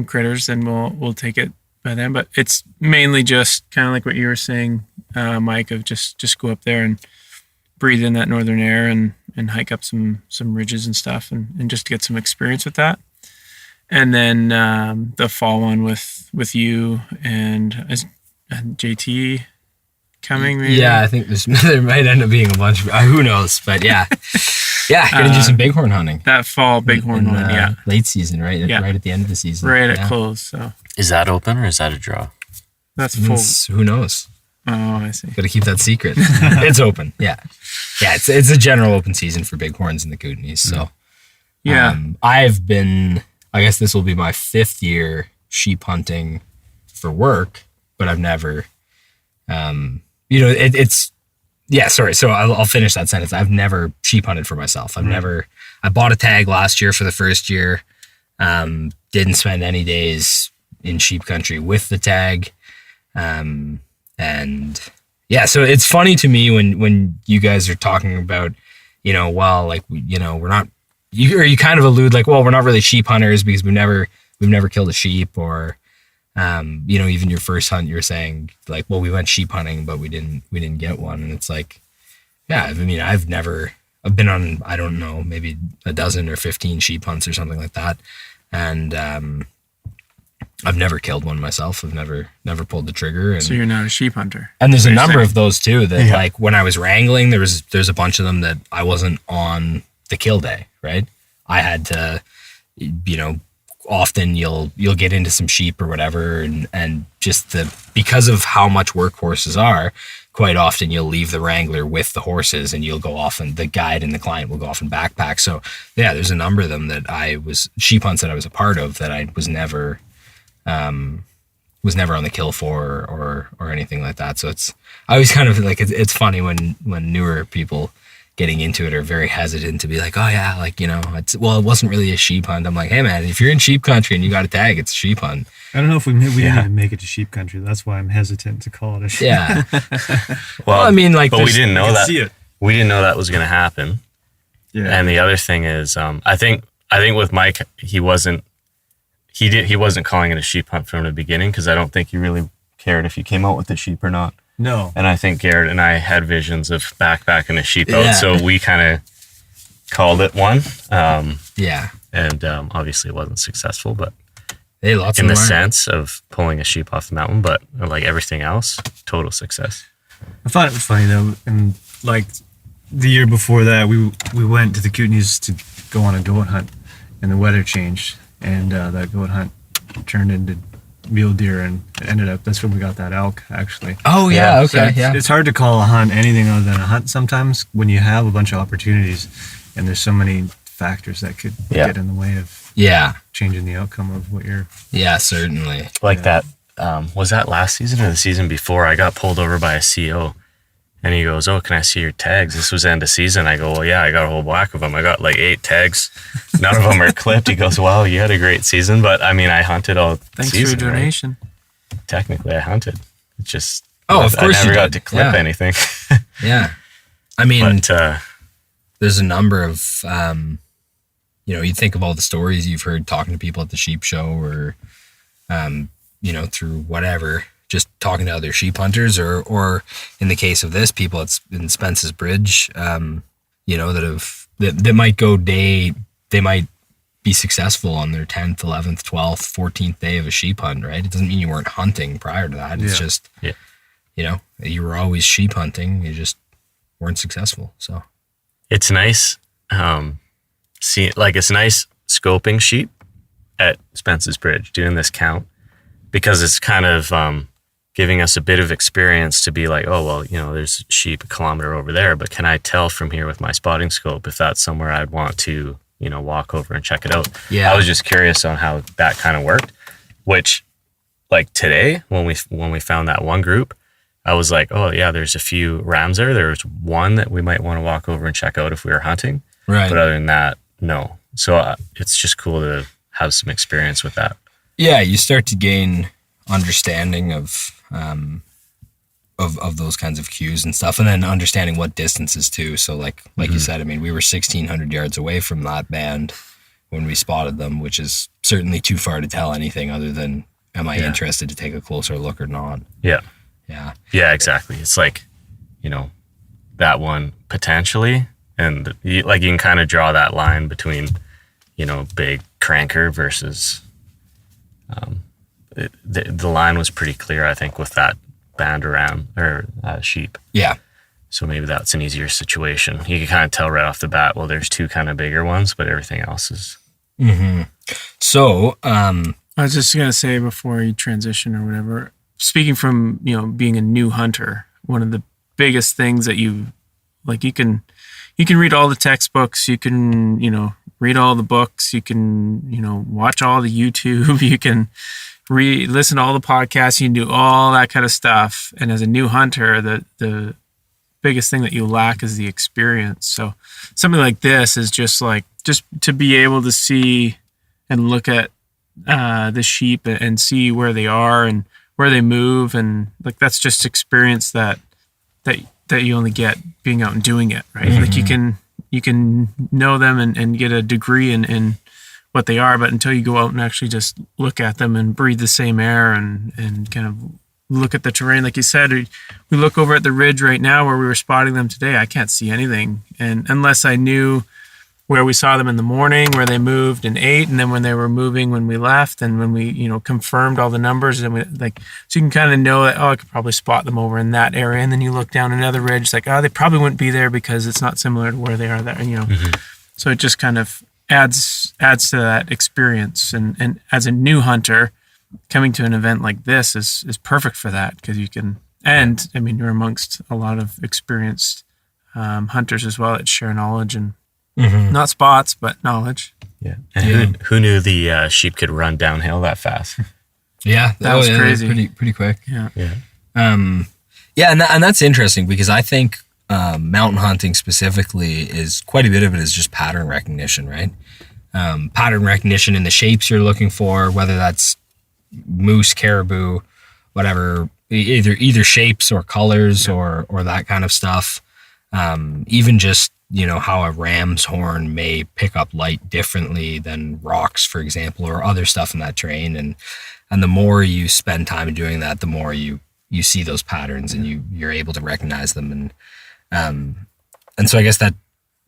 Speaker 3: critters, then we'll take it by then. But it's mainly just kind of like what you were saying, Mike, of just go up there and breathe in that northern air and hike up some ridges and stuff, and just get some experience with that. And then the fall one with you and JT coming, maybe.
Speaker 2: Yeah, I think there might end up being a bunch of, who knows, but yeah. Yeah, gonna do some bighorn hunting.
Speaker 3: That fall bighorn
Speaker 2: in,
Speaker 3: one, yeah.
Speaker 2: Late season, right?
Speaker 3: Yeah.
Speaker 2: Right at the end of the season.
Speaker 3: Right
Speaker 2: yeah.
Speaker 3: at close, so
Speaker 4: Is that open or is that a draw?
Speaker 3: that's full.
Speaker 2: Who knows?
Speaker 3: Oh, I see.
Speaker 2: Got to keep that secret. It's open. Yeah. Yeah, it's a general open season for bighorns in the Kootenays. So
Speaker 3: Yeah.
Speaker 2: I've been, I guess this will be my 5th year sheep hunting for work, but I've never, it's, yeah, sorry. So I'll finish that sentence. I've never sheep hunted for myself. I bought a tag last year for the first year. Didn't spend any days in sheep country with the tag. And yeah, so it's funny to me when you guys are talking about, well, like, we're not, you kind of allude like, well, we're not really sheep hunters because we've never killed a sheep, or, even your first hunt, you were saying like, well, we went sheep hunting, but we didn't get one. And it's like, yeah, I mean, I've been on, I don't know, maybe a dozen or 15 sheep hunts or something like that. And, I've never killed one myself. I've never pulled the trigger. And,
Speaker 3: So you're not a sheep hunter.
Speaker 2: and there's a
Speaker 3: You're
Speaker 2: number
Speaker 3: saying.
Speaker 2: of those too that like when I was wrangling, there's a bunch of them that I wasn't on the kill day, right? I had to, often you'll get into some sheep or whatever, and just because of how much work horses are, quite often you'll leave the wrangler with the horses and you'll go off, and the guide and the client will go off and backpack. So yeah, there's a number of them that sheep hunts that I was a part of that I was never on the kill for or anything like that. So I always kind of like, it's funny when newer people getting into it are very hesitant to be like, oh yeah, like, it wasn't really a sheep hunt. I'm like, hey man, if you're in sheep country and you got a tag, it's a sheep hunt.
Speaker 1: I don't know if we didn't even make it to sheep country. That's why I'm hesitant to call it a sheep.
Speaker 2: Yeah.
Speaker 4: Well,
Speaker 2: I mean, like,
Speaker 4: but we didn't
Speaker 1: I
Speaker 4: know
Speaker 1: can
Speaker 4: that.
Speaker 1: see it.
Speaker 4: We didn't know that was going to happen.
Speaker 1: Yeah.
Speaker 4: And the other thing is, I think with Mike, he wasn't calling it a sheep hunt from the beginning, because I don't think he really cared if you came out with the sheep or not.
Speaker 1: No.
Speaker 4: And I think Garrett and I had visions of backpacking a sheep out,
Speaker 2: Yeah.
Speaker 4: so we kind of called it one.
Speaker 2: Yeah.
Speaker 4: And obviously it wasn't successful, but
Speaker 2: Hey, lots
Speaker 4: in
Speaker 2: of
Speaker 4: the
Speaker 2: them are.
Speaker 4: sense of pulling a sheep off the mountain, but like everything else, total success.
Speaker 1: I thought it was funny though, and like the year before that, we went to the Kootenays to go on a goat hunt, and the weather changed, and that goat hunt turned into mule deer, and it ended up that's when we got that elk actually.
Speaker 2: Oh yeah.
Speaker 1: So
Speaker 2: Okay.
Speaker 1: it's,
Speaker 2: Yeah.
Speaker 1: it's hard to call a hunt anything other than a hunt sometimes when you have a bunch of opportunities, and there's so many factors that could get in the way of
Speaker 2: Yeah.
Speaker 1: changing the outcome of what you're.
Speaker 2: Yeah. Certainly.
Speaker 4: Like that, was that last season or the season before? I got pulled over by a CO, and he goes, "Oh, can I see your tags?" This was end of season. I go, "Well, yeah, I got a whole whack of them. I got like 8 tags. None of them are clipped." He goes, "Wow, you had a great season." But I mean, I hunted all
Speaker 3: Thanks
Speaker 4: season,
Speaker 3: for your
Speaker 4: right?
Speaker 3: donation.
Speaker 4: Technically, I hunted. It's just,
Speaker 2: Oh, of course
Speaker 4: I never
Speaker 2: you
Speaker 4: got
Speaker 2: did.
Speaker 4: to clip
Speaker 2: Yeah.
Speaker 4: anything.
Speaker 2: Yeah. I mean,
Speaker 4: But
Speaker 2: there's a number of, you think of all the stories you've heard talking to people at the sheep show, or, through whatever, just talking to other sheep hunters, or in the case of this, people in Spence's Bridge, that might go day, they might be successful on their 10th, 11th, 12th, 14th day of a sheep hunt, right? It doesn't mean you weren't hunting prior to that. It's just, you know, you were always sheep hunting. You just weren't successful. So
Speaker 4: it's nice. It's nice scoping sheep at Spence's Bridge, doing this count, because it's kind of giving us a bit of experience to be like, oh, well, you know, there's sheep a kilometer over there, but can I tell from here with my spotting scope if that's somewhere I'd want to, you know, walk over and check it out?
Speaker 2: Yeah.
Speaker 4: I was just curious on how that kind of worked, which, like today, when we found that one group, I was like, oh yeah, there's a few rams there. There's one that we might want to walk over and check out if we were hunting. Right. But other than that, no. So it's just cool to have some experience with that.
Speaker 2: Yeah, you start to gain understanding of those kinds of cues and stuff, and then understanding what distances too. So like you said, I mean, we were 1,600 yards away from that band when we spotted them, which is certainly too far to tell anything other than, am I interested to take a closer look or not?
Speaker 4: Yeah.
Speaker 2: Yeah.
Speaker 4: Yeah, exactly. It's like, you know, that one potentially, and you can kind of draw that line between, you know, big cranker versus, the line was pretty clear, I think, with that band around or sheep. Yeah. So maybe that's an easier situation. You can kind of tell right off the bat, well, there's two kind of bigger ones, but everything else is.
Speaker 2: Mm-hmm. So,
Speaker 3: I was just going to say before you transition or whatever, speaking from, you know, being a new hunter, one of the biggest things that you can read all the textbooks, you can, you know, read all the books, you can, you know, watch all the YouTube, you can listen to all the podcasts, you can do all that kind of stuff. And as a new hunter, the biggest thing that you lack is the experience. So something like this is just to be able to see and look at the sheep and see where they are and where they move, and like that's just experience that you only get being out and doing it, right? Mm-hmm. Like you can know them and get a degree in what they are, but until you go out and actually just look at them and breathe the same air and kind of look at the terrain, like you said, we look over at the ridge right now where we were spotting them today. I can't see anything, and unless I knew where we saw them in the morning, where they moved and ate, and then when they were moving when we left, and when we, you know, confirmed all the numbers, and so you can kind of know that, oh, I could probably spot them over in that area, and then you look down another ridge, like, oh, they probably wouldn't be there because it's not similar to where they are there, you know. Mm-hmm. So it just kind of adds to that experience, and as a new hunter, coming to an event like this is perfect for that, because you can, and I mean, you're amongst a lot of experienced hunters as well that share knowledge and. Mm-hmm. Not spots, but knowledge.
Speaker 4: Yeah. And who knew the sheep could run downhill that fast?
Speaker 2: Yeah, that was crazy. Pretty quick.
Speaker 3: Yeah.
Speaker 2: Yeah. And that's interesting, because I think mountain hunting specifically is quite a bit of it is just pattern recognition, right? Pattern recognition in the shapes you're looking for, whether that's moose, caribou, whatever, either shapes or colors or that kind of stuff. Even just, you know, how a ram's horn may pick up light differently than rocks, for example, or other stuff in that terrain. And the more you spend time doing that, the more you see those patterns and you're able to recognize them. And so I guess that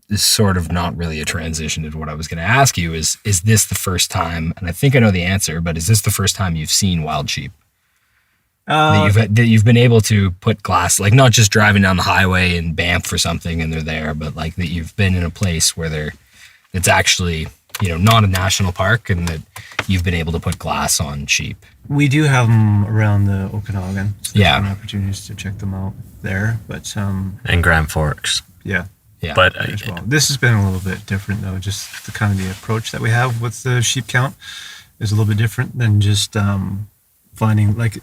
Speaker 2: is sort of not really a transition to what I was going to ask you is this the first time, and I think I know the answer, but is this the first time you've seen wild sheep? That you've been able to put glass, like not just driving down the highway in Banff or something and they're there, but like that you've been in a place where it's actually, you know, not a national park, and that you've been able to put glass on sheep.
Speaker 1: We do have them around the Okanagan. So
Speaker 2: yeah.
Speaker 1: There's opportunities to check them out there, but
Speaker 4: and Grand Forks.
Speaker 1: Yeah.
Speaker 2: Yeah.
Speaker 4: But
Speaker 1: well. This has been a little bit different though. Just the kind of the approach that we have with the sheep count is a little bit different than just finding, like,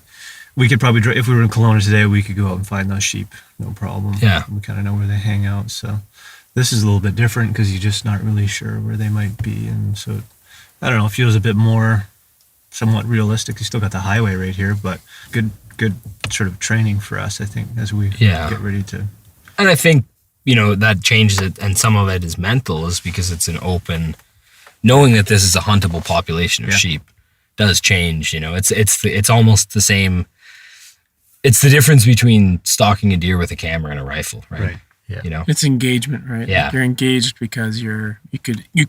Speaker 1: we could probably, if we were in Kelowna today, we could go out and find those sheep, no problem.
Speaker 2: Yeah.
Speaker 1: We kind of know where they hang out. So this is a little bit different because you're just not really sure where they might be. And so, I don't know, it feels a bit more somewhat realistic. You still got the highway right here, but good sort of training for us, I think, as we get ready to.
Speaker 2: And I think, you know, that changes it. And some of it is mental, is because it's an open, knowing that this is a huntable population of sheep does change. You know, it's almost the same. It's the difference between stalking a deer with a camera and a rifle, right?
Speaker 4: Yeah.
Speaker 2: You know,
Speaker 3: It's engagement, right?
Speaker 2: Yeah.
Speaker 3: Like you're engaged because you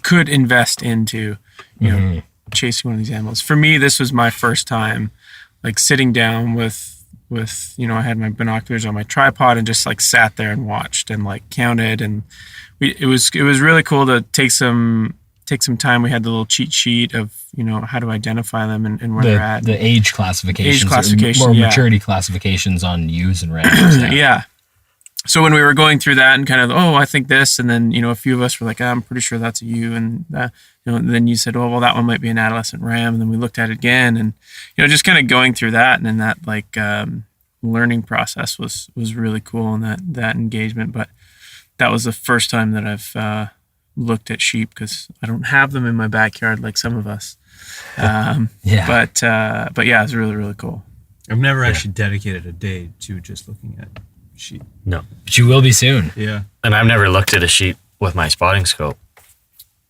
Speaker 3: could invest into, you know, chasing one of these animals. For me, this was my first time, like sitting down with you know, I had my binoculars on my tripod and just like sat there and watched and like counted, and it was really cool to take some time. We had the little cheat sheet of, you know, how to identify them and where they're at.
Speaker 2: the age classifications,
Speaker 3: classification,
Speaker 2: or
Speaker 3: yeah.
Speaker 2: maturity classifications on ewes and rams.
Speaker 3: Yeah. So when we were going through that and kind of, I think this, and then, you know, a few of us were like, I'm pretty sure that's a ewe, and you know, and then you said, well, that one might be an adolescent ram, and then we looked at it again, and, you know, just kind of going through that, and then that like learning process was really cool, and that engagement. But that was the first time that I've looked at sheep, because I don't have them in my backyard like some of us.
Speaker 2: Yeah.
Speaker 3: But yeah, it's really, really cool.
Speaker 1: I've never actually dedicated a day to just looking at sheep.
Speaker 4: No.
Speaker 2: But you will be soon.
Speaker 1: Yeah.
Speaker 4: And I've never looked at a sheep with my spotting scope.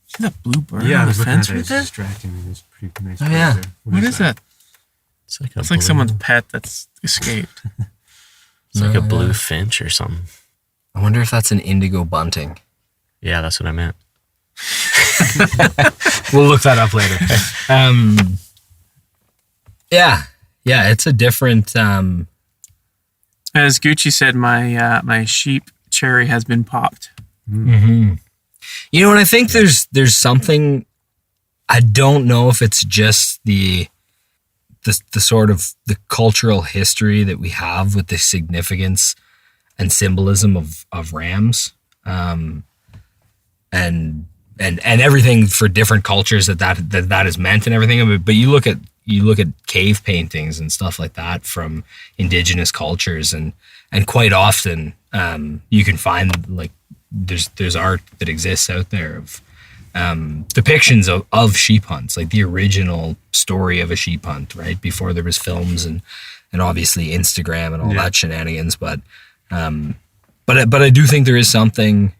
Speaker 3: See that blue bird
Speaker 1: Yeah, I
Speaker 3: on the
Speaker 1: was looking at
Speaker 3: fence
Speaker 1: that.
Speaker 3: right
Speaker 1: It's
Speaker 3: there?
Speaker 1: distracting me. It's pretty nice.
Speaker 3: Oh,
Speaker 1: bird
Speaker 3: yeah.
Speaker 1: there.
Speaker 3: What is that?
Speaker 4: It's like
Speaker 3: It's like someone's pet that's escaped.
Speaker 4: It's like a blue finch or something.
Speaker 2: I wonder if that's an indigo bunting.
Speaker 4: Yeah, that's what I meant.
Speaker 2: We'll look that up later. Yeah, it's a different.
Speaker 3: As Gucci said, my sheep cherry has been popped.
Speaker 2: You know, and I think there's something. I don't know if it's just the sort of the cultural history that we have with the significance and symbolism of rams, and everything for different cultures that is meant and everything. But you look at cave paintings and stuff like that from indigenous cultures, and quite often you can find like there's art that exists out there of depictions of sheep hunts, like the original story of a sheep hunt, right before there was films and obviously Instagram and all that shenanigans. But I do think there is something.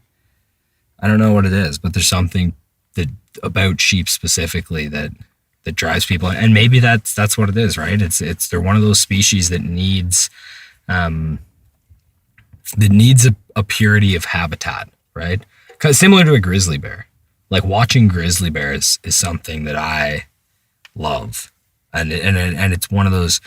Speaker 2: I don't know what it is, but there's something that about sheep specifically that drives people, and maybe that's what it is, right? It's they're one of those species that needs a purity of habitat, right? 'Cause similar to a grizzly bear, like watching grizzly bears is something that I love, and it's one of those.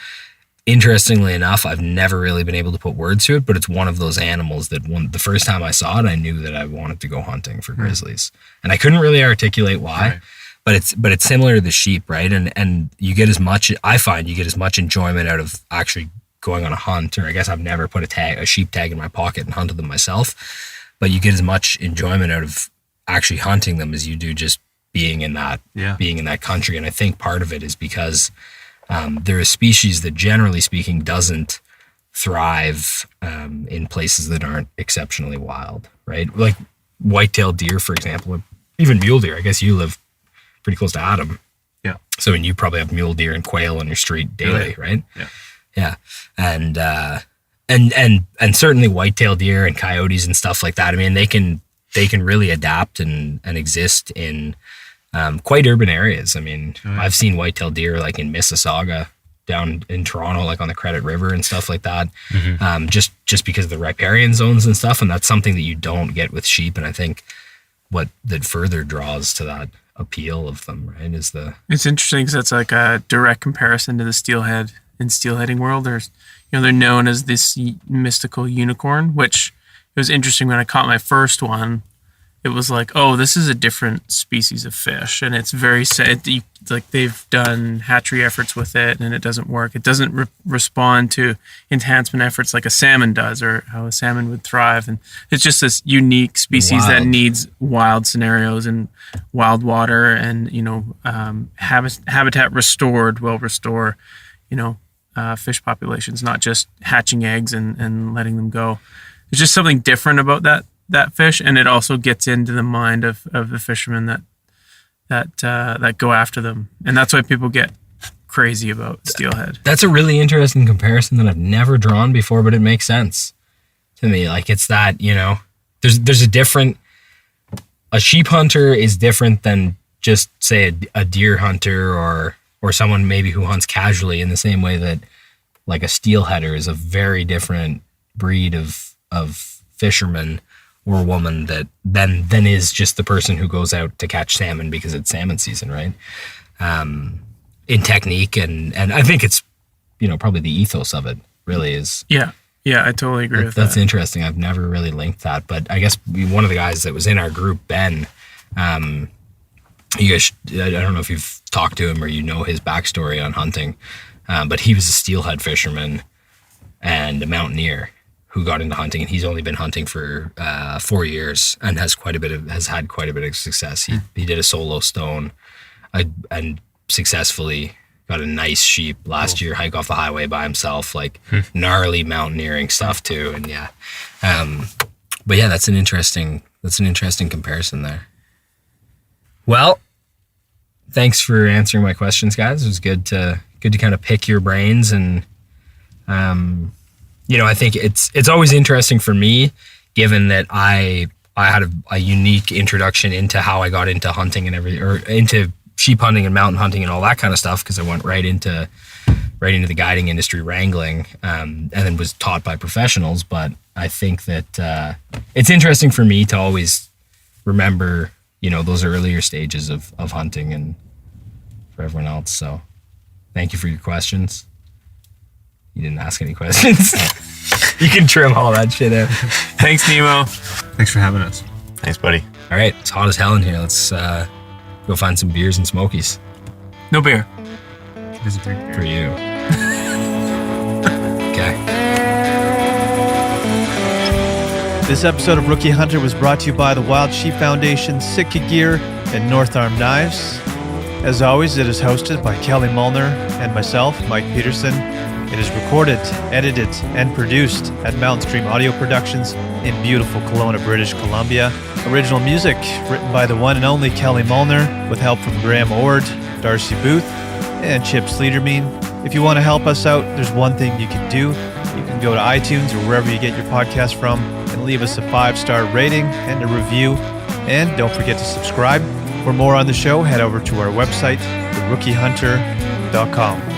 Speaker 2: Interestingly enough, I've never really been able to put words to it, but it's one of those animals that the first time I saw it, I knew that I wanted to go hunting for grizzlies, and I couldn't really articulate why. Right. But it's similar to the sheep, right? And you get as much. I find you get as much enjoyment out of actually going on a hunt, or I guess I've never put a sheep tag in my pocket and hunted them myself, but you get as much enjoyment out of actually hunting them as you do just being in that country. And I think part of it is because they're a species that, generally speaking, doesn't thrive in places that aren't exceptionally wild, right? Like white-tailed deer, for example, even mule deer. I guess you live pretty close to Adam.
Speaker 1: Yeah.
Speaker 2: So, and you probably have mule deer and quail on your street daily, right?
Speaker 1: Yeah.
Speaker 2: Yeah. And certainly white-tailed deer and coyotes and stuff like that. I mean, they can really adapt and exist in quite urban areas. I mean, I've seen white-tailed deer like in Mississauga, down in Toronto, like on the Credit River and stuff like that, just because of the riparian zones and stuff. And that's something that you don't get with sheep. And I think that further draws to that appeal of them, right, is
Speaker 3: It's interesting because that's like a direct comparison to the steelhead in steelheading world. There's, they're known as this mystical unicorn, which it was interesting when I caught my first one. It was like, oh, this is a different species of fish, and it's very sad. Like they've done hatchery efforts with it, and it doesn't work. It doesn't respond to enhancement efforts like a salmon does, or how a salmon would thrive. And it's just this unique species that needs wild scenarios and wild water, and habitat restored will restore, fish populations, not just hatching eggs and letting them go. There's just something different about that fish, and it also gets into the mind of the fishermen that go after them, and that's why people get crazy about steelhead.
Speaker 2: That's a really interesting comparison that I've never drawn before, but it makes sense to me. Like it's that, there's a sheep hunter is different than just say a deer hunter or someone maybe who hunts casually, in the same way that like a steelheader is a very different breed of fisherman or woman that than is just the person who goes out to catch salmon because it's salmon season, right? In technique, and I think it's, you know, probably the ethos of it really is.
Speaker 3: Yeah, I totally agree with that.
Speaker 2: That's interesting. I've never really linked that, but I guess one of the guys that was in our group, Ben, you guys, I don't know if you've talked to him or you know his backstory on hunting, but he was a steelhead fisherman and a mountaineer who got into hunting, and he's only been hunting for 4 years and has had quite a bit of success. He did a solo stone and successfully got a nice sheep last year, hike off the highway by himself, like gnarly mountaineering stuff too. And but yeah, that's an interesting comparison there. Well, thanks for answering my questions, guys. It was good to kind of pick your brains, and you know, I think it's always interesting for me, given that I had a unique introduction into how I got into hunting and into sheep hunting and mountain hunting and all that kind of stuff, because I went right into the guiding industry, wrangling, and then was taught by professionals. But I think that it's interesting for me to always remember, you know, those earlier stages of hunting, and for everyone else. So thank you for your questions. You didn't ask any questions. You can trim all that shit out.
Speaker 3: Thanks, Nemo.
Speaker 1: Thanks for having us.
Speaker 4: Thanks, buddy.
Speaker 2: All right, it's hot as hell in here. Let's go find some beers and smokies
Speaker 3: No beer.
Speaker 2: for you. Okay.
Speaker 1: This episode of Rookie Hunter was brought to you by the Wild Sheep Foundation, Sitka Gear, and North Arm Knives. As always, it is hosted by Kelly Mullner and myself, Mike Peterson. It is recorded, edited, and produced at Mountain Stream Audio Productions in beautiful Kelowna, British Columbia. Original music written by the one and only Kelly Mullner, with help from Graham Ord, Darcy Booth, and Chip Sleedermean. If you want to help us out, there's one thing you can do. You can go to iTunes or wherever you get your podcast from and leave us a 5-star rating and a review. And don't forget to subscribe. For more on the show, head over to our website, therookiehunter.com.